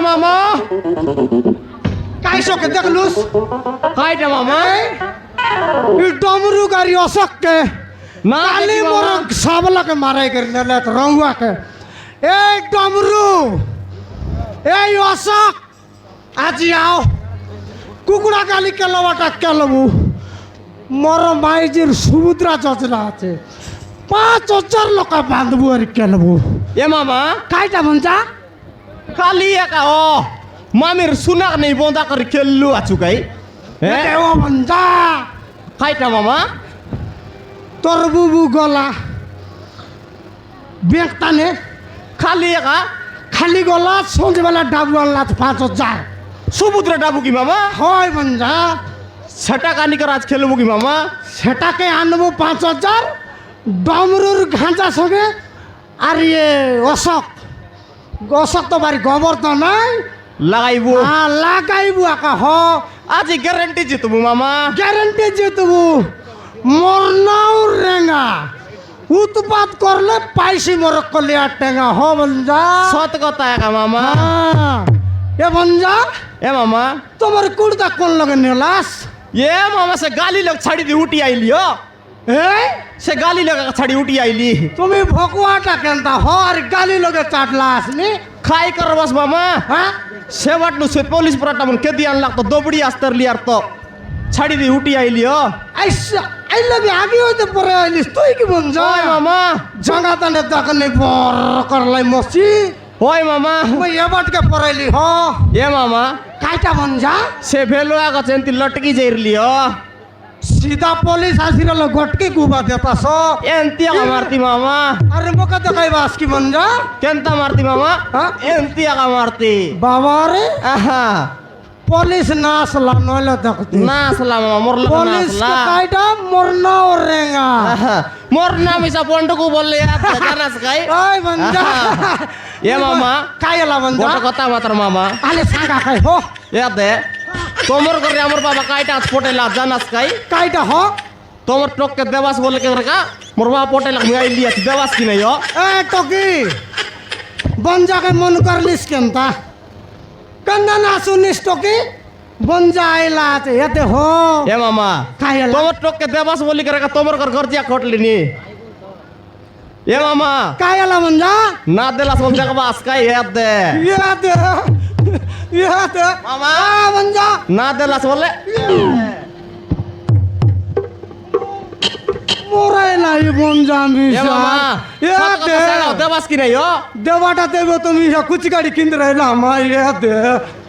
মামা কাইসকে দেখলুস কাইটা মামা ডমরু গাড়ি অশোককে না কালি মোর সাবলাকে মারাই করে নেলে রঙ্গুয়াকে এই ডমরু এই অশোক আজি আও কুকুড়া গালি কেলবাটা কেলবু মোর মাইজির সমুদ্রা যোজনা আছে 5,000 লোক বাঁধবু আর কেলবু এ মামা কাইটা মঞ্জা খালি একা ও মামির সুনাক নেই বন্ধা করে খেললু আছু গাই হ্যাঁ ও বন্ধা খাইটা মামা তোর বুবু গলা বেগটানে খালি একা খালি গলা সন্ধ্যেবেলা ডাবু আনলা 5,000 সমুদ্র ডাবু কি মামা হয় বন্ধা সেটা কানি করে আজ খেলবো কি মামা সেটাকে আনবো 5,000 ডমরুর ঘাঁচা সঙ্গে আর ইয়ে অশোক অশোক তো বাড়ি গোবর তো নাই লাগাইবো লাগাইবো একা হ আজি গ্যারেন্টি জিতবো মামা গ্যারেন্টি জিতবো মরনাও রেঙ্গা উৎপাত করলে পাইছি মরক করলে আর টেঙ্গা হ বঞ্জা সত কথা একা মামা এ বঞ্জা এ মামা তোমার কুড়তা কোন লগে নেলাস এ মামা সে গালি লোক ছাড়ি দিয়ে উঠি আইলিও সে গালি লগে ছাড়ি উঠি আইলি তুমি ভকুয়াটা কেনতা হর গালি লগে চাটলা আসনি খাই কর বস মামা হ্যাঁ সে বাটলু সে পুলিশ পরাটা মন কে দিয়ান লাগতো দবড়ি আস্তর লিয়ার তো ছাড়ি দি উঠি আইলি ও আইসা আইলা বি আগে হইতে পরে আইলিস তুই কি বল যায় মামা জাঙ্গা তানে দকনে বর করলাই মসি ওই মামা মই এবাটকে পরাইলি হ এ মামা কাইটা বন যা সে ভেলো আগা চেন্তি লটকি যাইরলি ও सीधा पुलिस आसिरल गटके गुबा देतास एंती मारती मामा अरे मोका देखाइबास की मंजा केंता मारती मामा एंती मारती बाबा रे आहा पुलिस नासला नोले देखती नासला मामा मोरला पुलिस का काइटा मोरना ओरेंगा मोरना मिसा बंडको बोलले यार जानस काय ओय मंजा ये मामा कायला मंजा गोट कथा मात्र मामा आले सांगा काय हो याद दे তোমর করে আমার বাবা কাইটা পটেলা জানাস কাইটা হ তোমার টককে দেবাস বলে কে রেখা মোর বাবা পটেলা মিয়াইলি আছে দেবাস কি নাই এ টকি বঞ্জাকে মন করলিস কেনতা কন্না না শুনিস টকি বঞ্জা আইলা আছে এতে হ এ মামা কাইলা তোমার টককে দেবাস বলি কে রেখা তোমার ঘর জিয়া খটলিনি এ মামা কাইলা বঞ্জা না দেলাস বল দেখবাস কাই দে মামা বঞ্জা না দেলাস বলে মোরাই নাই বঞ্জা আমি দেবাস কি নাই দেবাটা দেব তুমি কুচি গাড়ি কিনতে রইলা আমার দে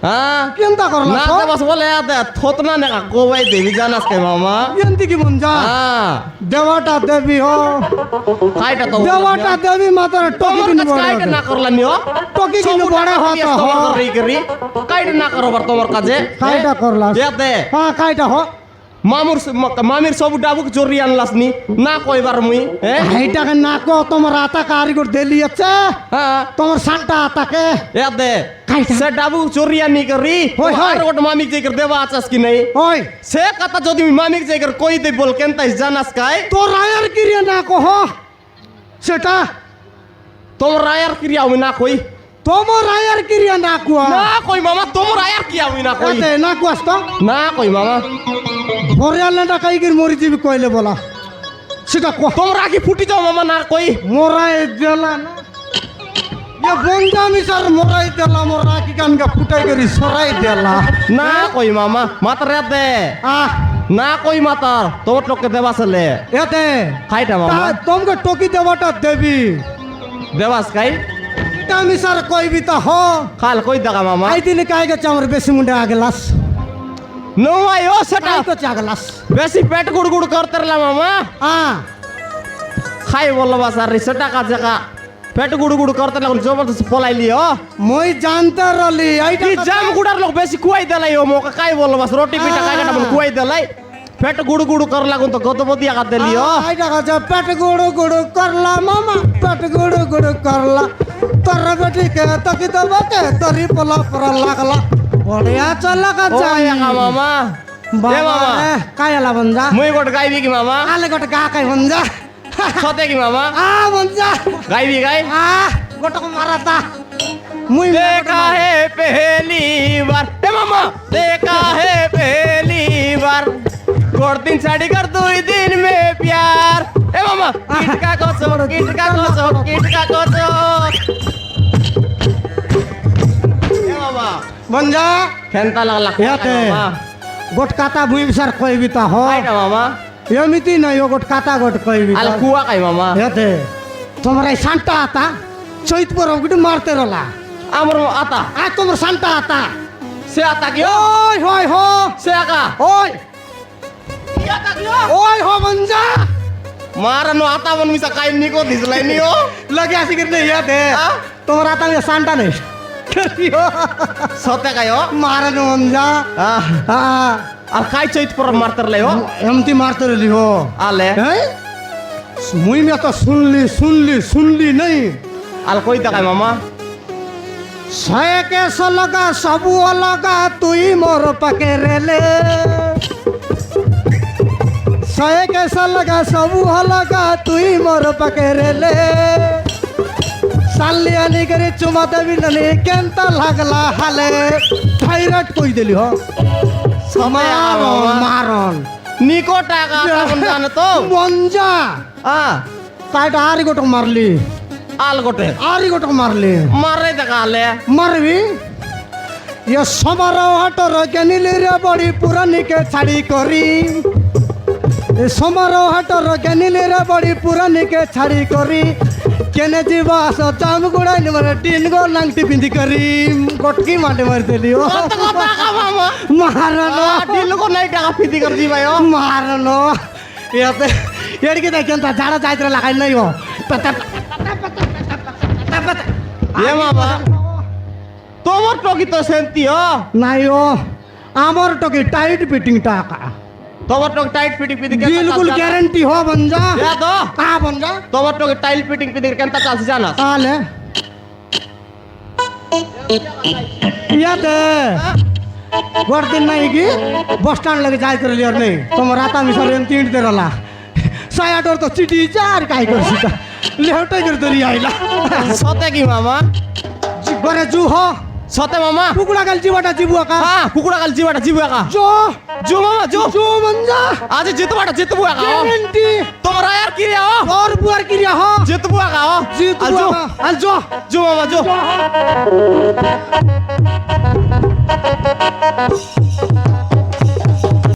হ্যাঁ কেনতা করলা না দেবাস বলে দে থতনা না গোবাই দেবি জানাস কে মামা এন্তি কি বঞ্জা দেবাটা দেবি হো কাইটা তো দেবাটা দেবি মাতার টকি কিন বড় কাইটা না করলা নিও টকি কিন বড় হতো হ কাইটা না করবার তোমার কাজে কাইটা করলা দে হ্যাঁ কাইটা হ মামির সব ডাবুক চোরি আনলাস নি না কইবার মুই এইটাকে না কো তোমার আতা কারিগর দেলি আছে হ্যাঁ তোমার সান্টা আতাকে এ দে সে ডাবু চোরি আনি করি আর গোট মামিক যাই কর দেবা আছাস কি নাই ওই সে কথা যদি মামিক যাই কর কই দে বল কেনতাই জানাস কাই তো রায়ার ক্রিয়া না কহ সেটা তোমার রায়ার ক্রিয়া আমি না কই তোমার আয়ার ক্রিয়া না কুয়া না কই মামা তোমার আয়ার কি আমি না কই না কুয়াস তো না কই মামা বরিয়ালটা কাইগির মরি দিবি কইলে বলা সেটা কো তোমরা কি ফুটি যাও মামা না কই মোরাই দেলা না ये বন্ধা মিসার মরাই দেলা মোরা কি কানকা ফুটাই করি সরাই দেলা না কই মামা মাতার দে আহ না কই মাতার তোর লোককে দেবা চলে এতে খাইটা মামা তোমাকে টকি দেওয়াটা দেবি দেবাস খাই এটা মিসার কইবি তা হ খাল কই দেখা মামা আই দিনে কাই গেছে আমার বেশি মুন্ডে আগলাস নো আই ও সেটা কাই গেছে আগলাস বেশি পেট গুড় গুড় করতে রলা মামা খাই বললো বাস আর সেটা কাছে কা পেট গুড় গুড় করতে লাগল জবরদস্ত পলাইলি ও মই জানতে রলি আইটা কি জাম গুড়ার লোক বেশি কুয়াই দেলাই ও মোকে কাই বললো বাস রুটি পিঠা কাই কাটা কুয়াই দেলাই পেট গুড় গুড় কর লাগুন তো গতপতি আগা দেলি ও আইটা কাছে পেট গুড় গুড় করলা মামা পেট গুড় গুড় করলা তোর বেটি কে তকি তো বকে তরি পলা পরা লাগলা বড়িয়া চলা কা ও যাই একা মামা এ মামা কায়ালা বঞ্জা মুই গোট গাইবি কি মামা আলে গোট গা কাই বঞ্জা সতে কি মামা বঞ্জা গাইবি গাই গোটক মারাতা মুই देखा है पहली बार ए मामा देखा है पहली बार गोड़ दिन साड़ी कर 2 दिन में प्यार ए मामा किट का कोसो किट का कोसो किट का कोसो ए मामा বঞ্জা खेलता लगला याते मामा গোট কাতা মুই বিসার কইবি তা হ हाय ना मामा এমিতি নাই ও গোট কাতা গোট কইবি al kuwa kai मामा হেতে তোমার এই সান্টা আতা চৈত পর গিট মারতে রলা amor ata তোমার সান্টা আতা se ata kyo ওই হয় হ se aka ওই iya ata kyo ওই হ বঞ্জা mara no ata mon bisa kai ni ko dislai ni o লাগে আসি করতে ইয়াতে তোমার আতা মে সান্টা নেই sote kayo মারানো বঞ্জা al kai choit por marter leo এমতি মারতে রলি হো ale হ্যাঁ মুই মে তো শুনলি নাই al koi ta kai mama শয়েকে সলগা সবু অলগা তুই মোর পাকে রেলে শয়েকে সলগা সবু অলগা তুই মোর পাকে রেলে সাল্লি আনি করে চুমা দেবি নানি কেনতা লাগলা হালে থাইরয়েড কই দিলি হ মারণ মারণ niko taka kon jane to বঞ্জা তাইটা আরি গোটক মারলি al gote আরি গোটক মারলি mare ta kale মারবি ইয়ে সমারোহ হাটর জ্ঞানীলি রে বড়ি পুরানিকে ছাড়ি করি এ সমারোহ হাটর জ্ঞানীলি রে বড়ি পুরানিকে ছাড়ি করি কেনে ଯିବା ଆସ ଚାମ ଗୁଡ଼ାଇ ମାନେ ଟିନ୍ ଗୋ ଲାଙ୍ଗଟି ପିନ୍ଧି କରି ଗଟକି ମାଟି ମାରିଦେଲି ଓ kota kota ka mama Maran dilu ko nai taka piti kar di bayo Maran ଏତେ ଏଡ଼ିକି ଦେଖିନ୍ତ ଝାଡ଼ା ଯାଇଥିଲେ ଲାଗାଇ ନାଇଁ ଓ ye mama tomor toki to senti o ନାଇଁ ଓ ଆମର ଟକି ଟାଇଟ୍ ଫିଟିଂ ଟାକା tomor tok tight fitting piti बिल्कुल ग्यारंटी हो बंजा ya to कहाँ बंजा tomor tok tight fitting piti kenta chalsi janas आले याद गोर दिन नहीं की बस स्टैंड लगे जाए कर लिया नहीं तुम राता मिसर एम तीन दे रला साया डोर तो चिटी चार काई कर सीता लेहटे कर दरी आइला sote ki mama गोरे जू हो sote mama कुकुड़ा गल जीवाटा जीबुआ का ha kukura kal jiwa ta jiwa ka जो jo mama jo जो बंजा aaj jitu bata jitu bua ka o guarantee tomor ayar kiri o और बुआर किरिया हो jitu bua ka o जीत al jo बुआ अल जो jo mama jo